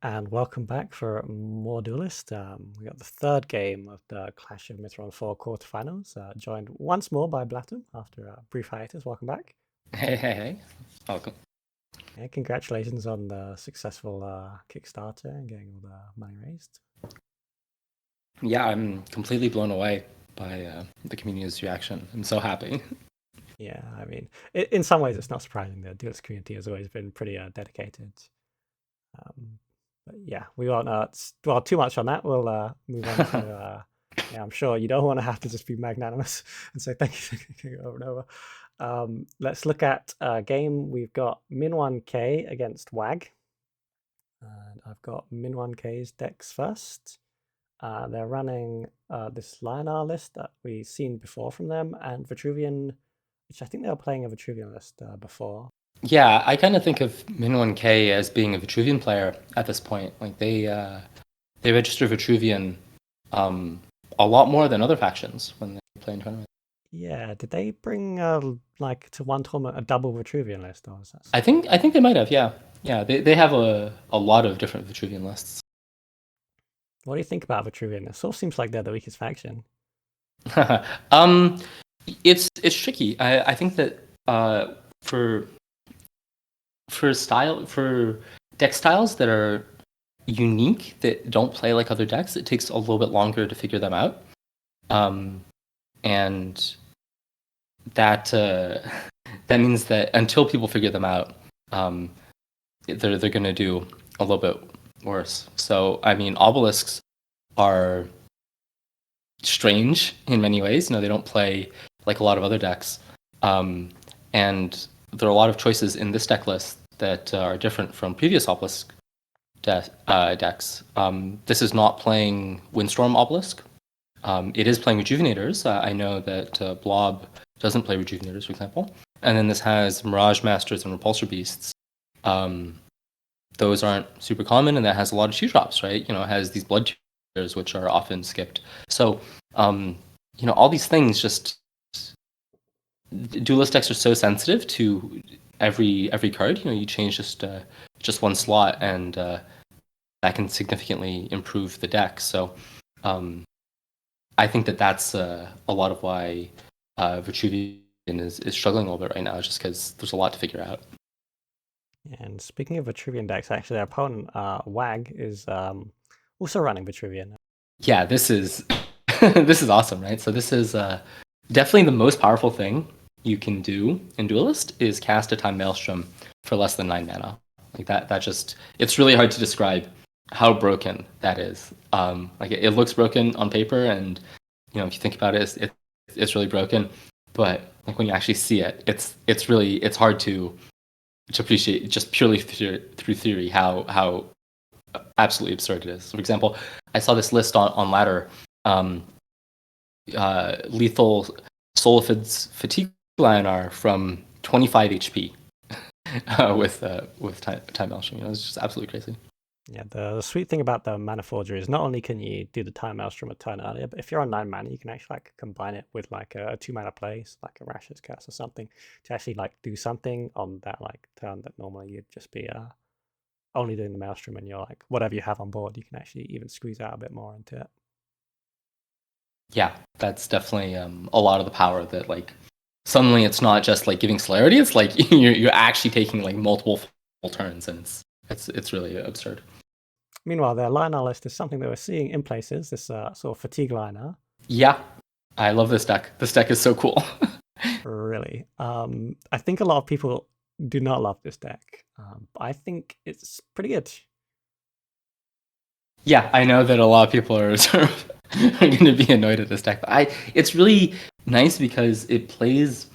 And welcome back for more Duelyst. We got the third game of the Clash of Mythron 4 quarterfinals, joined once more by Blatm after a brief hiatus. Welcome back. Hey. Welcome. Yeah, congratulations on the successful Kickstarter and getting all the money raised. Yeah, I'm completely blown away by the community's reaction. I'm so happy. Yeah, I mean, in some ways it's not surprising. The Duelyst community has always been pretty dedicated. Um, but yeah, we won't dwell too much on that. We'll move on to yeah, I'm sure you don't want to have to just be magnanimous and say thank you over and over. Let's look at a game. We've got Min1k against WAG, and I've got Min1k's decks first. They're running this Lionar list that we've seen before from them, and Vitruvian, which I think they were playing a Vitruvian list before. Yeah, I kind of think of Min1k as being a Vitruvian player at this point. Like they register Vitruvian a lot more than other factions when they play in tournaments. Yeah, did they bring like to one tournament a double Vitruvian list, or was that I think they might have. Yeah. They have a lot of different Vitruvian lists. What do you think about Vitruvian? It sort of seems like they're the weakest faction. um, it's tricky. I think that for for deck styles that are unique that don't play like other decks, it takes a little bit longer to figure them out. And that that means that until people figure them out, they're going to do a little bit worse. So I mean, obelisks are strange in many ways. They don't play like a lot of other decks, and there are a lot of choices in this deck list that are different from previous obelisk decks. This is not playing Windstorm Obelisk. It is playing Rejuvenators. I know that Blob doesn't play Rejuvenators, for example. And then this has Mirage Masters and Repulsor Beasts. Those aren't super common, and that has a lot of 2-drops, right? It has these Blood Tears, which are often skipped. So, all these things just... Duelist decks are so sensitive to every card. You change just one slot, and that can significantly improve the deck. So I think that that's a lot of why Vitruvian is struggling a little bit right now, just because there's a lot to figure out. And speaking of Vitruvian decks, actually their opponent, WAG, is also running Vitruvian. Yeah, this is this is awesome, right? So this is definitely the most powerful thing you can do in Duelist is cast a Time Maelstrom for less than 9 mana. Like that just, it's really hard to describe how broken that is. Like it looks broken on paper, and if you think about it, it's really broken. But like when you actually see it, it's hard to appreciate just purely through theory how absolutely absurd it is. For example, I saw this list on Ladder, lethal Solifid's Fatigue Lionar from 25 HP with Time Maelstrom. It's just absolutely crazy. Yeah, the sweet thing about the Mana Forger is not only can you do the Time Maelstrom a turn earlier, but if you're on 9 mana, you can actually like combine it with like a 2 mana place, like a Rash's Curse or something, to actually like do something on that like turn that normally you'd just be only doing the Maelstrom, and you're like whatever you have on board, you can actually even squeeze out a bit more into it. Yeah, that's definitely a lot of the power that like suddenly it's not just like giving celerity, it's like you're actually taking like multiple full turns, and it's really absurd. Meanwhile, their Lionar list is something that we're seeing in places, this sort of Fatigue Lionar. Yeah, I love this deck. This deck is so cool. Really. I think a lot of people do not love this deck. I think it's pretty good. Yeah, I know that a lot of people are sort of are going to be annoyed at this deck, but it's really nice because it plays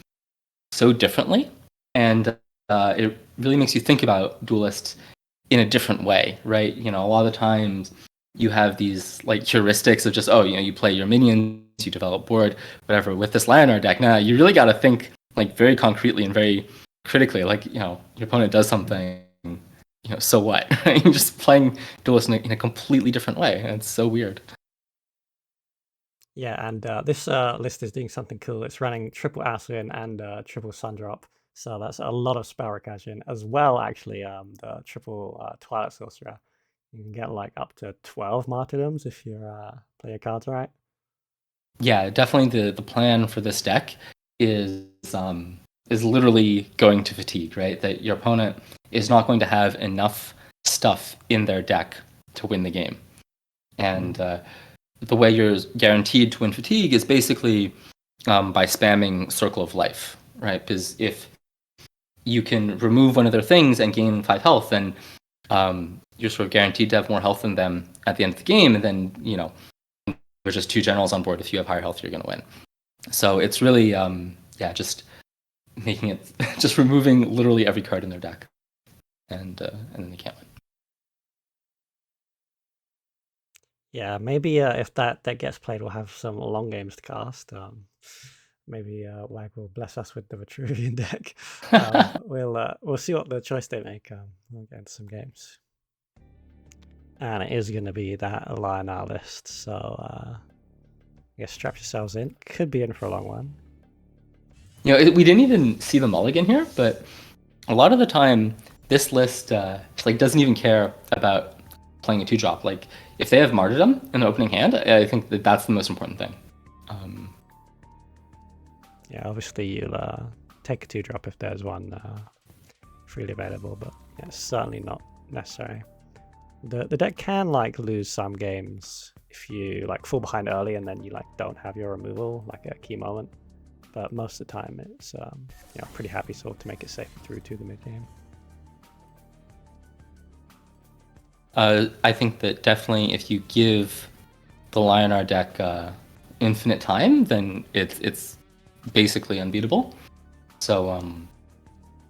so differently, and it really makes you think about Duelist in a different way, right? A lot of the times you have these like heuristics of just, you play your minions, you develop board, whatever. With this Lionar deck, now you really got to think like very concretely and very critically. Like, your opponent does something, so what? You're just playing Duelist in a completely different way, and it's so weird. Yeah, and this list is doing something cool. It's running triple Aswin and triple Sundrop. So that's a lot of spell recursion, as well, actually, the triple Twilight Sorcerer. You can get like up to 12 martyrdoms if you play your cards right. Yeah, definitely the plan for this deck is literally going to fatigue, right? That your opponent is not going to have enough stuff in their deck to win the game. And the way you're guaranteed to win fatigue is basically by spamming Circle of Life, right? Because if you can remove one of their things and gain 5 health, then you're sort of guaranteed to have more health than them at the end of the game, and then, you know, there's just 2 generals on board. If you have higher health, you're going to win. So it's really, just making it, just removing literally every card in their deck, and then they can't win. Yeah, maybe if that gets played, we'll have some long games to cast. Maybe Wag will bless us with the Vitruvian deck. We'll see what the choice they make. We'll get into some games. And it is going to be that Lionar list, so I guess strap yourselves in. Could be in for a long one. You know, we didn't even see the mulligan here, but a lot of the time, this list like doesn't even care about playing a 2-drop. Like, if they have Martyrdom in the opening hand, I think that's the most important thing. Yeah, obviously you'll take a 2-drop if there's one freely available, but yeah, it's certainly not necessary. The deck can like lose some games if you like fall behind early and then you like don't have your removal like at a key moment. But most of the time it's pretty happy sort to make it safe through to the mid game. I think that definitely if you give the Lionar deck infinite time, then it's basically unbeatable. So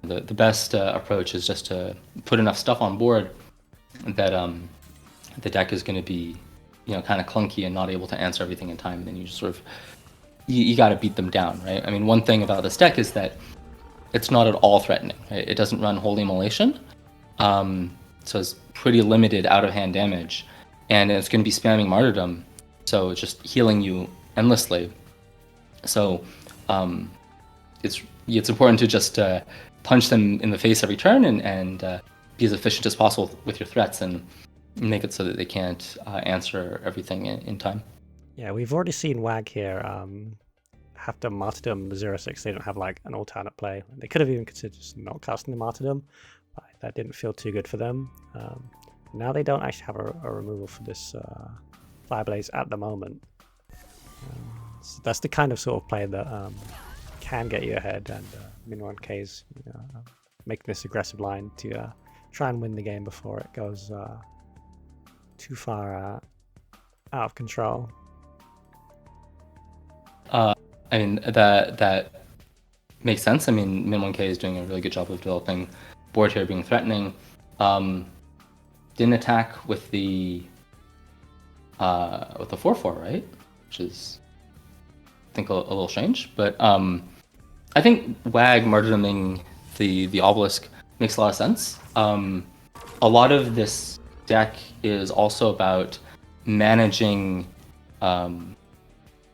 the best approach is just to put enough stuff on board that the deck is going to be, you know, kind of clunky and not able to answer everything in time. And then you just sort of you got to beat them down, right? I mean, one thing about this deck is that it's not at all threatening. Right? It doesn't run Holy Immolation, so it's pretty limited out of hand damage, and it's going to be spamming Martyrdom, so it's just healing you endlessly. So it's important to just punch them in the face every turn and be as efficient as possible with your threats and make it so that they can't answer everything in time. Yeah, we've already seen Wag here have to Martyrdom the 0/6. They don't have like an alternate play. They could have even considered just not casting the Martyrdom, but that didn't feel too good for them. Now they don't actually have a removal for this Fireblaze at the moment. So that's the kind of sort of play that can get you ahead, and Min1k's making this aggressive line to try and win the game before it goes too far out of control. I mean, that makes sense. I mean, Min1k is doing a really good job of developing board here, being threatening. Didn't attack with the 4/4, right? Which is, I think, a little strange. But I think Wag martyrdoming the obelisk makes a lot of sense. A lot of this deck is also about managing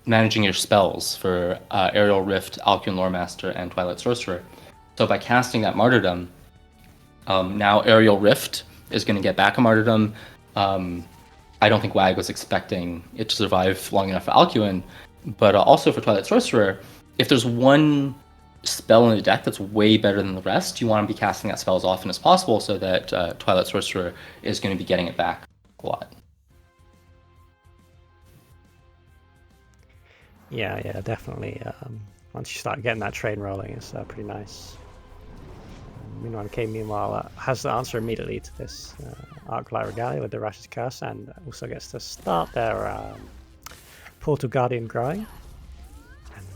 your spells for Aerial Rift, Alcuin Loremaster, and Twilight Sorcerer. So by casting that Martyrdom, now Aerial Rift is going to get back a Martyrdom. I don't think Wag was expecting it to survive long enough for Alcuin, but also for Twilight Sorcerer, if there's one spell in the deck that's way better than the rest, you want to be casting that spell as often as possible so that Twilight Sorcerer is going to be getting it back a lot. Yeah, definitely. Once you start getting that train rolling, it's pretty nice. Min1k, meanwhile, has the answer immediately to this Arclight Regalia with the Rash's Curse, and also gets to start their Portal Guardian growing. And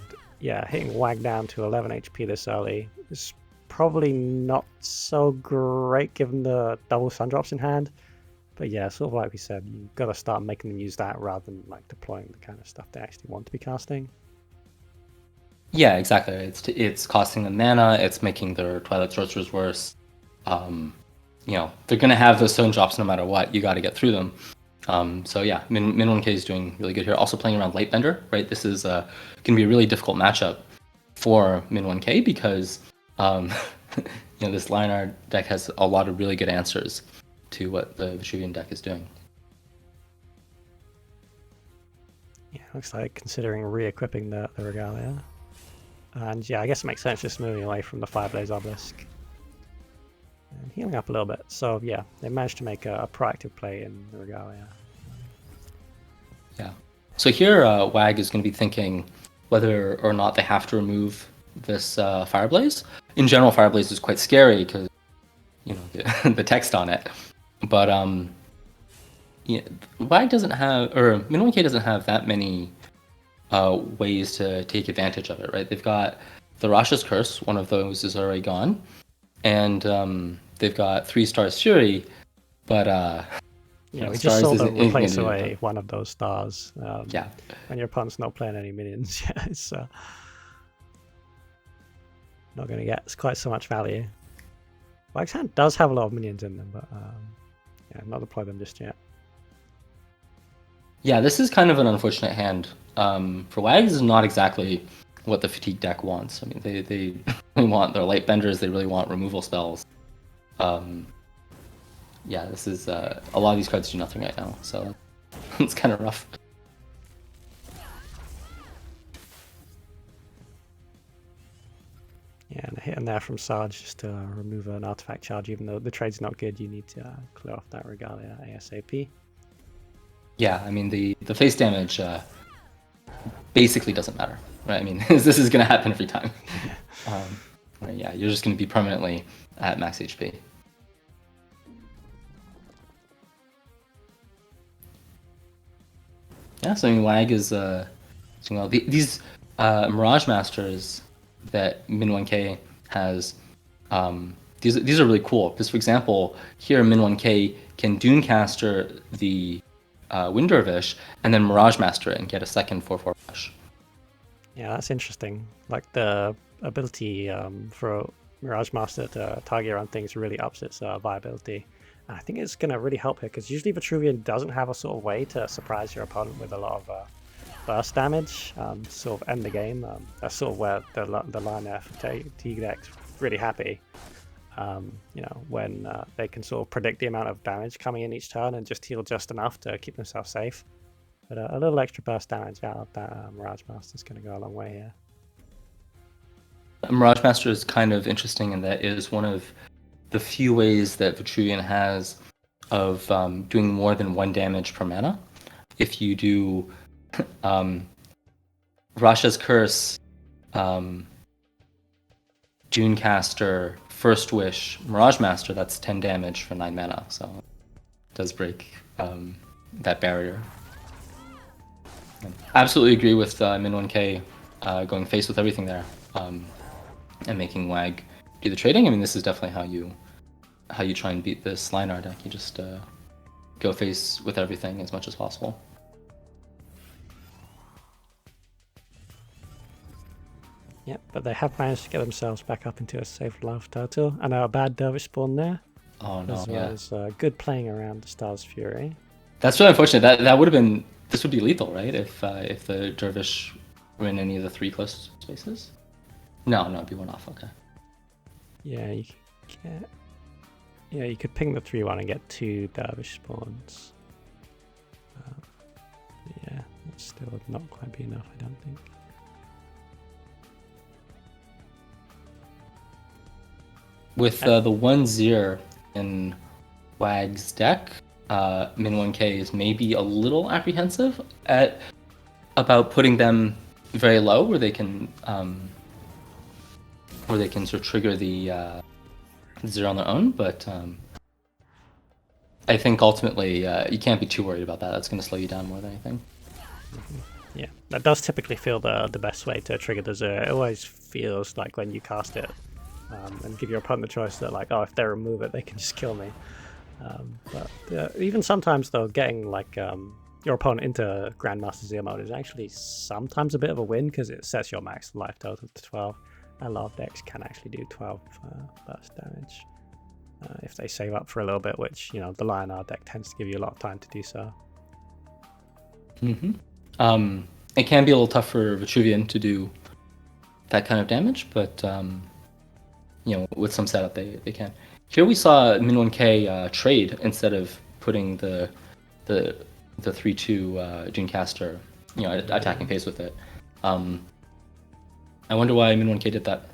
yeah, hitting Wag down to 11 HP this early is probably not so great given the double Sun Drops in hand. But yeah, sort of like we said, you've got to start making them use that rather than like deploying the kind of stuff they actually want to be casting. Yeah, exactly. It's costing them mana. It's making their Twilight Sorcerers worse. They're gonna have those Stone Drops no matter what. You got to get through them. So yeah, Min1k is doing really good here. Also playing around Lightbender, right? This is gonna be a really difficult matchup for Min1k because this Lionar deck has a lot of really good answers to what the Vitruvian deck is doing. Yeah, looks like considering re-equipping the Regalia. And yeah, I guess it makes sense just moving away from the Fireblaze Obelisk. And healing up a little bit. So yeah, they managed to make a proactive play in the Regalia. Yeah. So here, WAG is going to be thinking whether or not they have to remove this Fireblaze. In general, Fireblaze is quite scary because, you know, the text on it. But yeah, WAG doesn't have, or Min1k doesn't have that many ways to take advantage of it, right? They've got the Rasha's Curse, one of those is already gone, and they've got 3 Stars Fury, but yeah, we just saw them replace away one of those stars. Yeah, when your opponent's not playing any minions, yeah, it's not going to get quite so much value. Wag's hand does have a lot of minions in them, but yeah, not deploy them just yet. Yeah, this is kind of an unfortunate hand. For Wags is not exactly what the Fatigue deck wants. I mean, they really want their light benders, they really want removal spells. Yeah, this is a lot of these cards do nothing right now, so it's kind of rough. Yeah, and a hit in there from Sarge just to remove an artifact charge. Even though the trade's not good, you need to clear off that Regalia ASAP. Yeah, I mean, the face damage basically doesn't matter, right? I mean, this is going to happen every time. Yeah, you're just going to be permanently at max HP. Yeah, so I mean, WAG is doing well. These Mirage Masters that Min1k has, these are really cool. Because, for example, here Min1k can Dunecaster the Wind Dervish and then Mirage Master it and get a second 4/4 rush. Yeah, that's interesting. Like the ability for Mirage Master to target around things really ups its viability. And I think it's going to really help here because usually Vitruvian doesn't have a sort of way to surprise your opponent with a lot of burst damage, sort of end the game. That's sort of where the line F T deck's really happy. You know, when they can sort of predict the amount of damage coming in each turn and just heal just enough to keep themselves safe. But a little extra burst damage out of that Mirage Master is going to go a long way here. Mirage Master is kind of interesting, and that is one of the few ways that Vitruvian has of doing more than 1 damage per mana. If you do Rasha's Curse, Dunecaster, First Wish, Mirage Master, that's 10 damage for 9 mana, so it does break that barrier. Absolutely agree with Min1k going face with everything there and making WAG do the trading. I mean, this is definitely how you try and beat this Linar deck. You just go face with everything as much as possible. Yep, but they have managed to get themselves back up into a safe life turtle. And a bad Dervish spawn there. Oh no, as well as good playing around the Star's Fury. That's really unfortunate. That would have been, this would be lethal, right? If the Dervish were in any of the 3 close spaces. No, it'd be 1 off. Okay. Yeah, you could ping the 3/1 and get 2 Dervish spawns. Yeah, that's still not quite be enough, I don't think. With the 1-0 in WAG's deck, Min1k is maybe a little apprehensive about putting them very low, where they can sort of trigger the 0 on their own. But I think ultimately you can't be too worried about that. That's going to slow you down more than anything. Yeah, that does typically feel the best way to trigger the 0. It always feels like when you cast it. And give your opponent the choice that, like, oh, if they remove it, they can just kill me. But even sometimes, though, getting like your opponent into Grandmaster Zero mode is actually sometimes a bit of a win because it sets your max life total to 12. A lot of decks can actually do 12 burst damage if they save up for a little bit, which, you know, the Lion-R deck tends to give you a lot of time to do so. It can be a little tough for Vitruvian to do that kind of damage, but with some setup they can. Here we saw Min1k trade instead of putting the 3/2 Dreamcaster, attacking phase with it. I wonder why Min1k did that.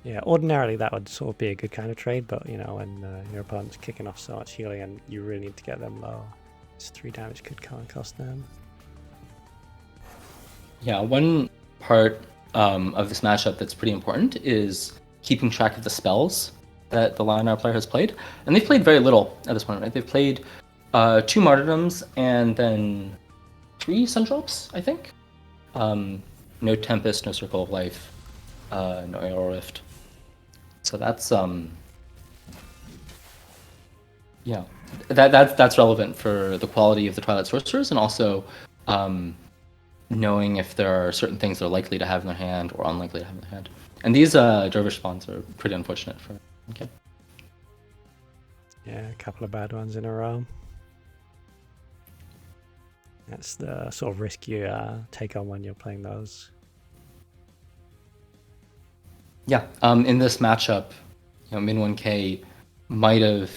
Yeah, ordinarily that would sort of be a good kind of trade, but when your opponent's kicking off so much healing and you really need to get them low, this 3 damage could come and cost them. Yeah, one part of this matchup that's pretty important is keeping track of the spells that the Lionar player has played. And they've played very little at this point, right? They've played 2 Martyrdoms and then 3 Sundrops, I think. No Tempest, no Circle of Life, no Aerial Rift. So that's that's relevant for the quality of the Twilight Sorcerers, and also knowing if there are certain things they're likely to have in their hand or unlikely to have in their hand. And these Dervish spawns are pretty unfortunate for okay. Yeah, a couple of bad ones in a row. That's the sort of risk you take on when you're playing those. Yeah, in this matchup, Min1k might have,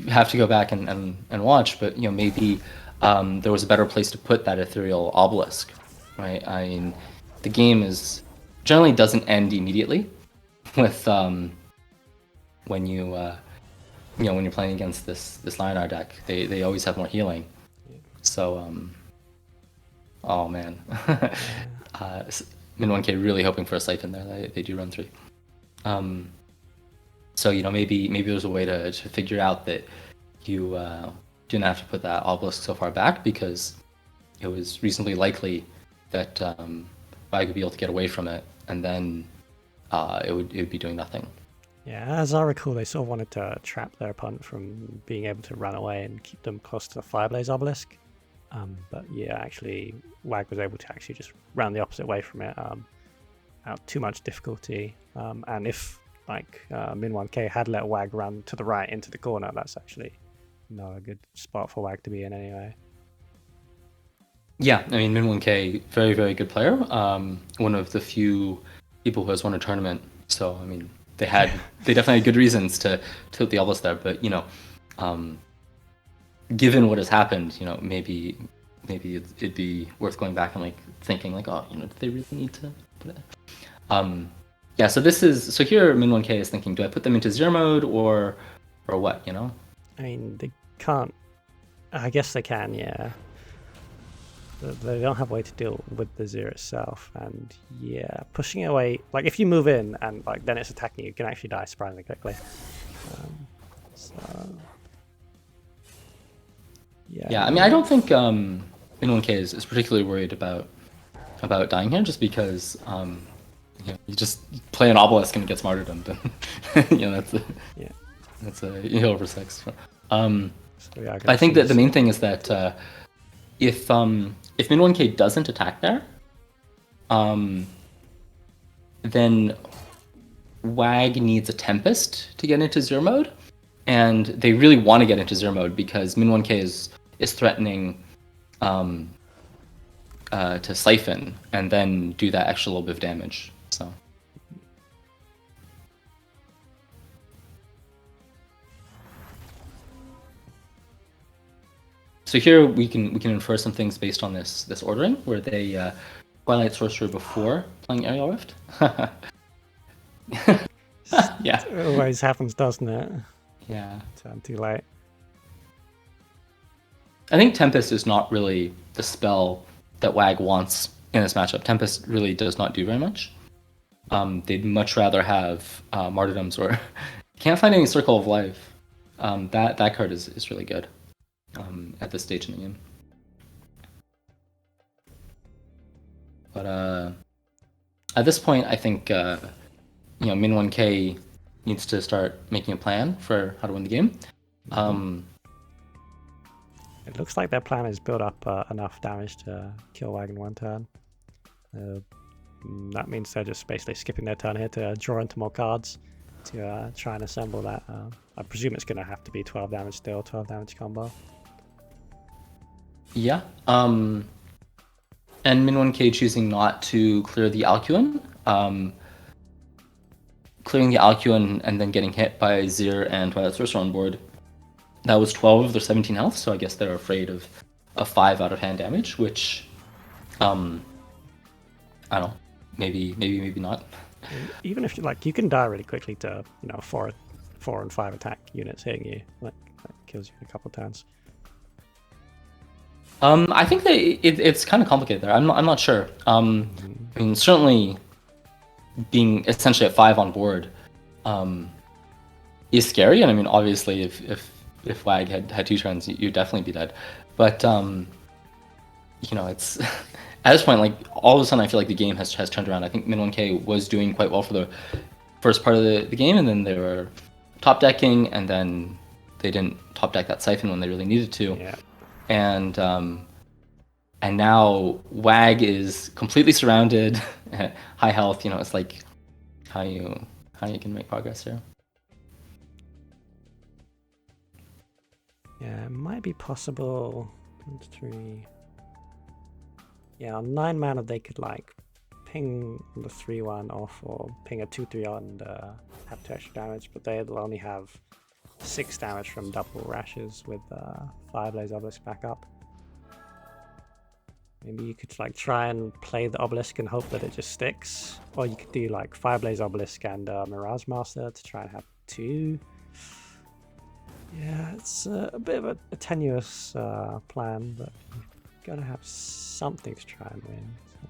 have to go back and watch, but maybe there was a better place to put that ethereal obelisk, right? I mean, the game generally doesn't end immediately with when you're playing against this Lionar deck. They always have more healing. So oh man. Min1k really hoping for a siphon there. They do run 3. So maybe there's a way to figure out that you didn't have to put that obelisk so far back, because it was reasonably likely that Wag would be able to get away from it, and then it would be doing nothing. Yeah, as I recall, they sort of wanted to trap their opponent from being able to run away and keep them close to the Fireblaze obelisk. But yeah, actually, Wag was able to actually just run the opposite way from it, without too much difficulty. And if Min1k had let Wag run to the right into the corner, that's actually not a good spot for Wag to be in anyway. Yeah, I mean, Min1k, very, very good player. One of the few people who has won a tournament. So, I mean, they definitely had good reasons to tilt the obelisk there. But, given what has happened, maybe it'd be worth going back and thinking did they really need to put it? Yeah. So here Min1k is thinking, do I put them into 0 mode or what? I mean, they can't. I guess they can. Yeah. They don't have a way to deal with the 0 itself, and yeah, pushing it away. If you move in and then it's attacking you, can actually die surprisingly quickly. Yeah, I mean, I don't think Min1k is particularly worried about dying here, just because you just play an obelisk and it gets martyrdom. That's a heal over 6. I think that the main thing is that if Min1k doesn't attack there, then Wag needs a Tempest to get into 0 mode, and they really want to get into 0 mode because Min1k is threatening to siphon and then do that extra little bit of damage. So here we can infer some things based on this ordering, where they Twilight Sorcerer before playing Aerial Rift. Yeah, it always happens, doesn't it? Yeah, I'm too late. I think Tempest is not really the spell that Wag wants in this matchup. Tempest really does not do very much. They'd much rather have Martyrdoms, or can't find any Circle of Life. That card is really good at this stage in the game. But at this point, I think Min1k needs to start making a plan for how to win the game. It looks like their plan is build up enough damage to kill Wag in one turn. That means they're just basically skipping their turn here to draw into more cards to try and assemble that. I presume it's going to have to be 12 damage still, 12 damage combo. Yeah. and Min1k choosing not to clear the Alcuin. Clearing the Alcuin and then getting hit by Zir and Twilight Sorcerer on board. That was 12 of their 17 health, so I guess they're afraid of a 5 out of hand damage, which, I don't know, maybe not. Even if you can die really quickly to 4 and 5 attack units hitting you, that kills you in a couple of turns. I think that it's kind of complicated there. I'm not sure. I mean, certainly being essentially at 5 on board is scary, and I mean, obviously, if WAG had 2 turns, you'd definitely be dead. But it's at this point, like, all of a sudden, I feel like the game has turned around. I think Min1k was doing quite well for the first part of the game, and then they were top decking, and then they didn't top deck that Siphon when they really needed to. Yeah. And now WAG is completely surrounded, high health. It's like how you can make progress here. Yeah, it might be possible. 1, 2, 3. Yeah, on 9 mana they could like ping the 3/1 off or ping a 2/3 on and have 2 extra damage, but they'll only have 6 damage from double rashes with Fireblaze Obelisk back up. Maybe you could like try and play the Obelisk and hope that it just sticks, or you could do like Fireblaze Obelisk and Mirage Master to try and have 2. Yeah, it's a bit of a tenuous plan, but you've got to have something to try and win. So.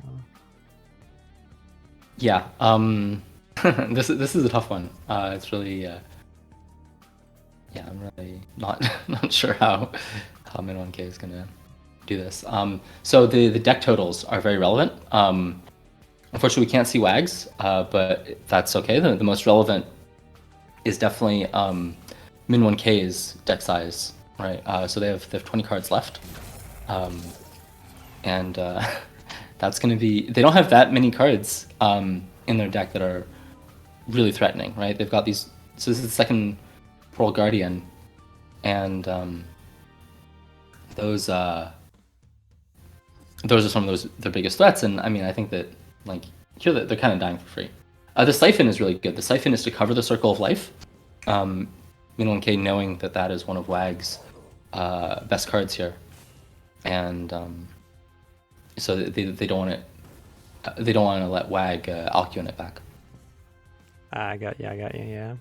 Yeah, this is a tough one. It's really, I'm really not sure how Min1k is gonna do this. So the deck totals are very relevant. Unfortunately, we can't see WAGs, but that's okay. The most relevant is definitely Min1k's deck size, right? So they have 20 cards left, and that's going to be. They don't have that many cards in their deck that are really threatening, right? They've got these. So this is the second Pearl Guardian, and those are some of their biggest threats. And I mean, I think that like here they're kind of dying for free. The Siphon is really good. The Siphon is to cover the Circle of Life. Min1k knowing that is one of WAG's best cards here, and so they don't want it. They don't want to let WAG Alcuin it back. I got you. Yeah.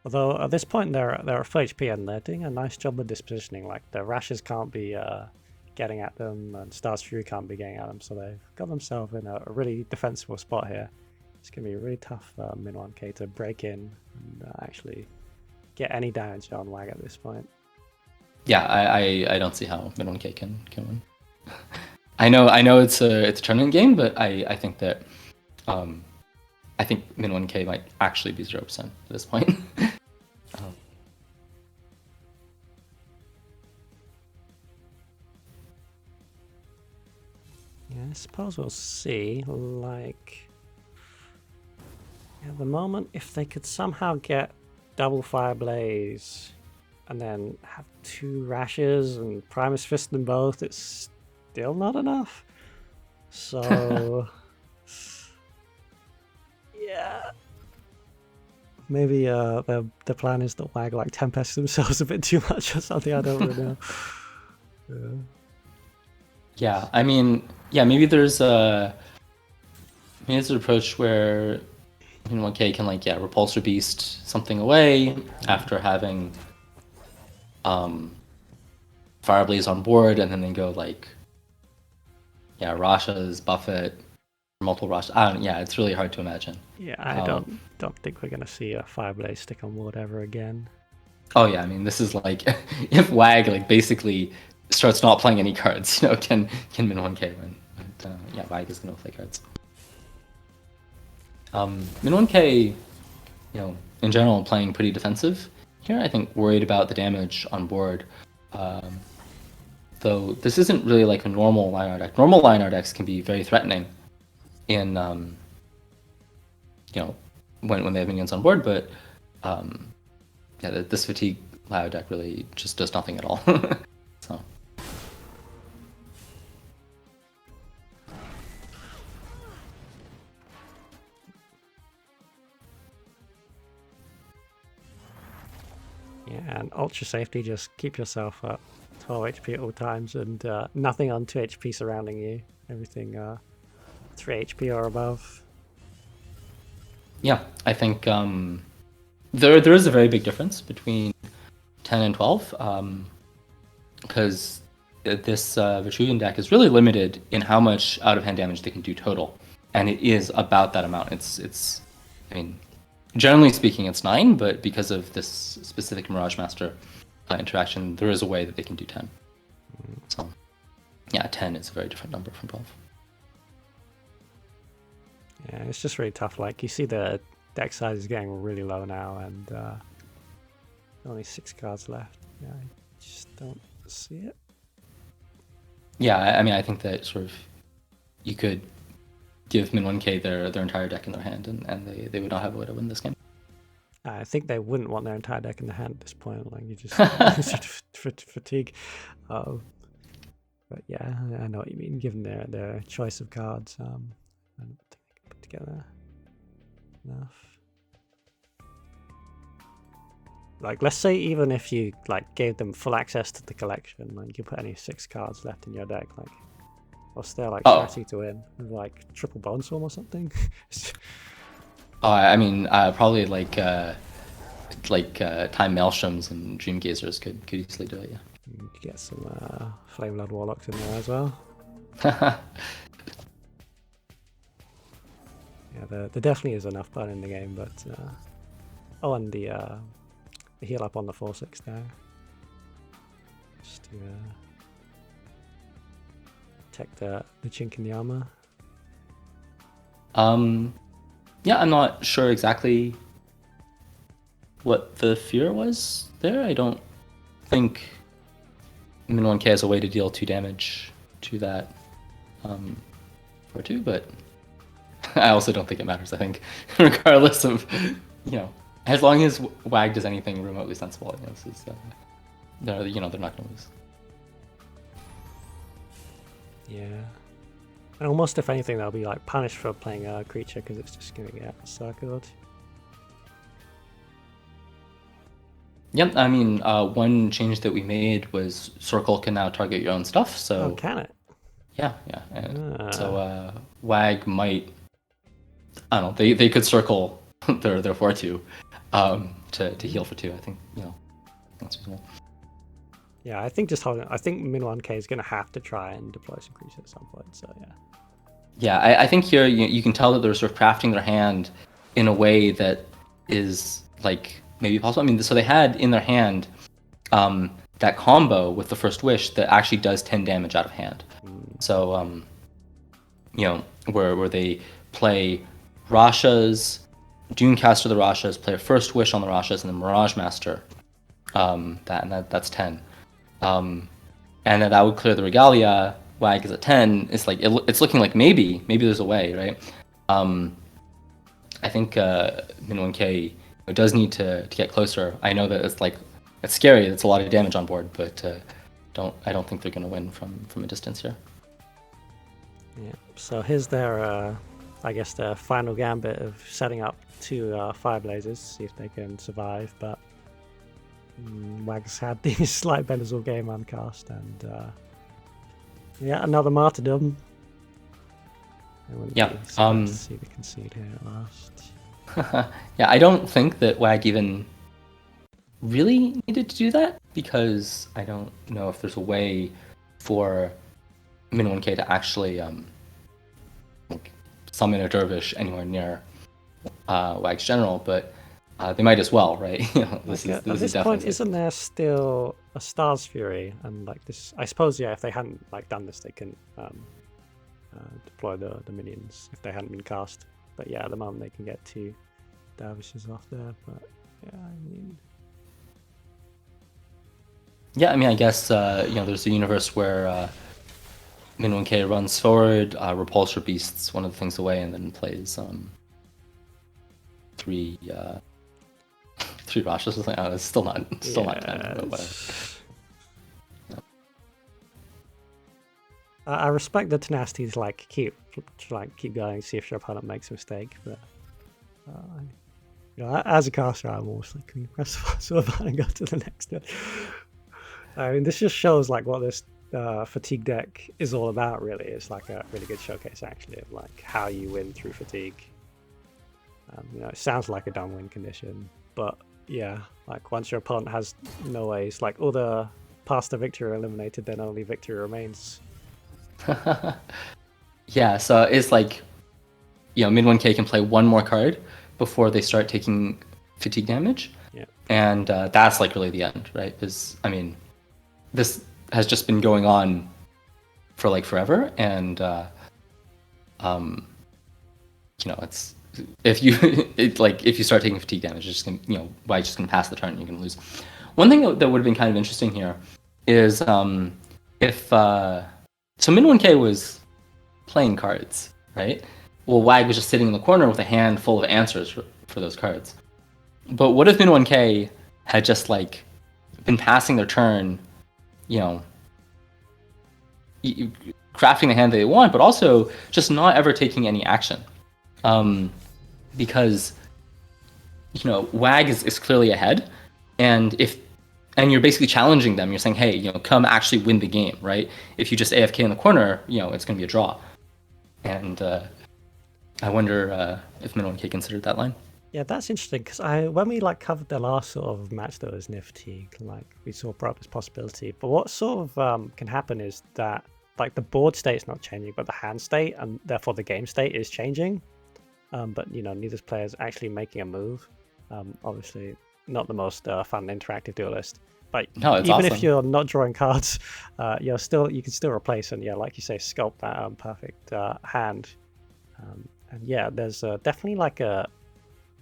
Although at this point they're full HP and they're doing a nice job of dispositioning. Like the rashes can't be getting at them, and Star's Fury can't be getting at them. So they've got themselves in a really defensible spot here. It's going to be really tough for Min1k to break in and actually get any damage on WAG at this point. Yeah, I don't see how Min1k can win. I know it's a tournament game, but I think that I think Min1k might actually be 0% at this point. Yeah, I suppose we'll see. Like, at the moment, if they could somehow get double Fireblaze and then have 2 rashes and Primus Fist them both, it's still not enough. So, yeah. Maybe the plan is that WAG like Tempest themselves a bit too much or something. I don't really know. Yeah, I mean, maybe there's an approach where Min1k can like Repulsor Beast something away after having Fireblaze on board, and then they go like Rasha's Buffet, multiple Rasha. It's really hard to imagine. Yeah, I don't think we're gonna see a Fireblaze stick on board ever again. Oh yeah, I mean this is like if WAG like basically starts not playing any cards, can Min1k win? But, WAG is gonna play cards. Min1k, in general, playing pretty defensive here. I think worried about the damage on board. Though this isn't really like a normal Lion deck. Normal Lion decks can be very threatening in when they have minions on board, but this fatigue Lion deck really just does nothing at all. So And ultra safety, just keep yourself at 12 HP at all times, and nothing on 2 HP surrounding you. Everything 3 HP or above. Yeah, I think there is a very big difference between 10 and 12, because this Vitruvian deck is really limited in how much out-of-hand damage they can do total, and it is about that amount. It's I mean, generally speaking, it's 9, but because of this specific Mirage Master interaction, there is a way that they can do 10. So, yeah, 10 is a very different number from 12. Yeah, it's just really tough. Like, you see the deck size is getting really low now, and only 6 cards left. Yeah, I just don't see it. Yeah, I mean, I think that sort of you could give Min1k their entire deck in their hand, and they would not have a way to win this game. I think they wouldn't want their entire deck in their hand at this point. Like, you just fatigue. But yeah, I know what you mean. Given their choice of cards, I don't think they can put together enough. Like, let's say even if you like gave them full access to the collection, like you put any 6 cards left in your deck, like what's their like strategy to win? Like triple Bonestorm or something? I mean, probably like Time Maelstroms and Dream Gazers could easily do it. Yeah. You could get some Flame Lord Warlocks in there as well. Yeah, there definitely is enough burn in the game, but and the heal up on the 4/6 there, just to protect the chink in the armor. Yeah, I'm not sure exactly what the fear was there. I don't think Min1k has a way to deal 2 damage to that for 2, but I also don't think it matters. I think regardless of, as long as WAG does anything remotely sensible, this is, they're not going to lose. Yeah. And almost, if anything, they'll be like punished for playing a creature because it's just going to get circled. Yeah, I mean, one change that we made was Circle can now target your own stuff. So can it? Yeah. And so WAG might, I don't know, they could circle their 4/2 to heal for 2. I think that's reasonable. Yeah, I think I think Min1k is going to have to try and deploy some creatures at some point. So yeah. Yeah, I think here you can tell that they're sort of crafting their hand in a way that is like maybe possible. I mean, so they had in their hand that combo with the First Wish that actually does 10 damage out of hand. So where they play Rashas, Dunecaster the Rashas, play a First Wish on the Rashas, and then Mirage Master. That's 10. And then that would clear the Regalia. WAG is at 10. It's like it's looking like maybe there's a way, right? I think Min1k does need to get closer. I know that it's scary. It's a lot of damage on board, but I don't think they're going to win from a distance here. Yeah. So here's their I guess their final gambit of setting up 2 Fire Blazes, see if they can survive. But WAG's had these Light Benders all game uncast, and another martyrdom. Yeah. See the concede here at last. Yeah, I don't think that WAG even really needed to do that, because I don't know if there's a way for Min1k to actually summon a dervish anywhere near WAG's general, but they might as well, right? At this point, isn't there still a Star's Fury? And like this, I suppose, if they hadn't done this, they can deploy the minions if they hadn't been cast. But yeah, at the moment they can get 2 dervishes off there. But I mean, I guess there's a universe where Min1k runs forward, Repulsor Beasts one of the things away, and then plays 3 Rashas. It's still not 10, but whatever. I respect the tenacity to keep going, see if your opponent makes a mistake, but As a caster, I'm always like, can you press sort of and go to the next one? I mean, this just shows like what this fatigue deck is all about. Really, it's like a really good showcase actually of like how you win through fatigue. It sounds like a dumb win condition, but yeah, like once your opponent has no ways, like all the paths to victory are eliminated, then only victory remains. Yeah, so it's like, Min1k can play one more card before they start taking fatigue damage. Yeah. And that's like really the end, right? Because, I mean, this has just been going on for like forever. And, it's, if you start taking fatigue damage, it's just gonna, Wag's just gonna pass the turn and you can lose. One thing that would have been kind of interesting here is if, so Min1k was playing cards, right? Well, Wag was just sitting in the corner with a hand full of answers for those cards. But what if Min1k had just like been passing their turn, crafting the hand they want, but also just not ever taking any action, because Wag is clearly ahead, and you're basically challenging them. You're saying, hey, come actually win the game, right? If you just AFK in the corner, it's going to be a draw. And I wonder if Min1k considered that line. Yeah, that's interesting because when we like covered the last sort of match that was Nifty, like we saw brought up this possibility. But what sort of can happen is that like the board state's not changing, but the hand state and therefore the game state is changing. But neither player's actually making a move. Obviously, not the most fun interactive Duelyst. But No, it's even awesome. if you're not drawing cards, you can still replace and like you say, sculpt that perfect hand. And yeah, there's definitely like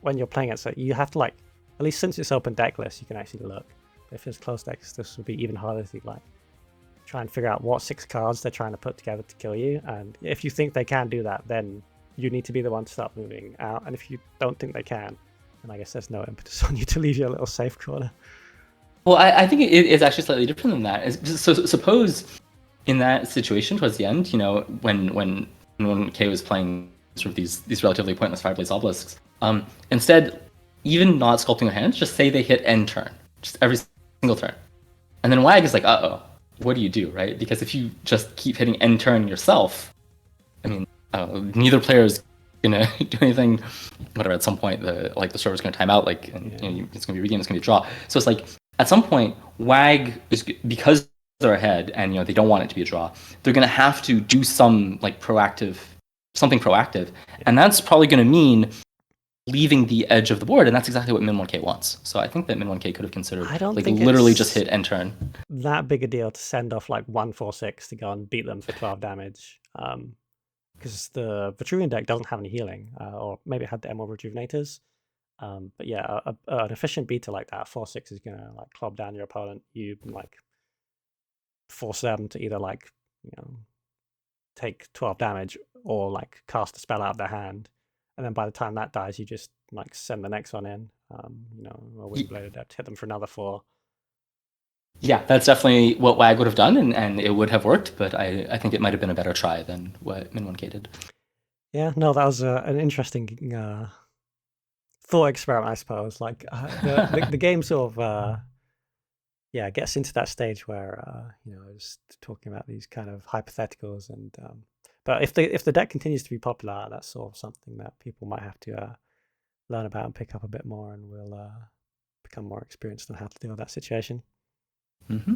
when you're playing it, so you have to like, at least since it's open deck list, you can actually look. But if it's closed decks, this would be even harder to like try and figure out what 6 cards they're trying to put together to kill you. And if you think they can do that, then you need to be the one to start moving out. And if you don't think they can, then I guess there's no impetus on you to leave your little safe corner. Well, I think it's actually slightly different than that. So suppose in that situation towards the end, when K was playing sort of these relatively pointless Fireblaze Obelisks, instead, even not sculpting their hands, just say they hit end turn, just every single turn. And then Wag is like, uh-oh, what do you do, right? Because if you just keep hitting end turn yourself, I mean, neither player is gonna do anything. Whatever. At some point, the server's gonna time out. It's gonna be regamed. It's gonna be a draw. So it's like at some point, Wag is, because they're ahead and they don't want it to be a draw. They're gonna have to do something proactive, and that's probably gonna mean leaving the edge of the board, and that's exactly what Min1k wants. So I think that Min1k could have considered literally just hit end turn. That big a deal to send off like 1/4/6 to go and beat them for 12 damage. Because the Vitruvian deck doesn't have any healing, or maybe it had the Emerald Rejuvenators. But yeah, an efficient beater like that, 4/6 is gonna like club down your opponent. You like force them to either like take 12 damage or like cast a spell out of their hand, and then by the time that dies, you just like send the next one in. A Windblade Adept, hit them for another 4. Yeah, that's definitely what Wag would have done, and it would have worked, but I think it might have been a better try than what Min1k did. Yeah, no, that was an interesting thought experiment, I suppose. Like the game sort of gets into that stage where I was talking about these kind of hypotheticals, and but if the deck continues to be popular, that's sort of something that people might have to learn about and pick up a bit more, and will become more experienced on how to deal with that situation. Mm-hmm.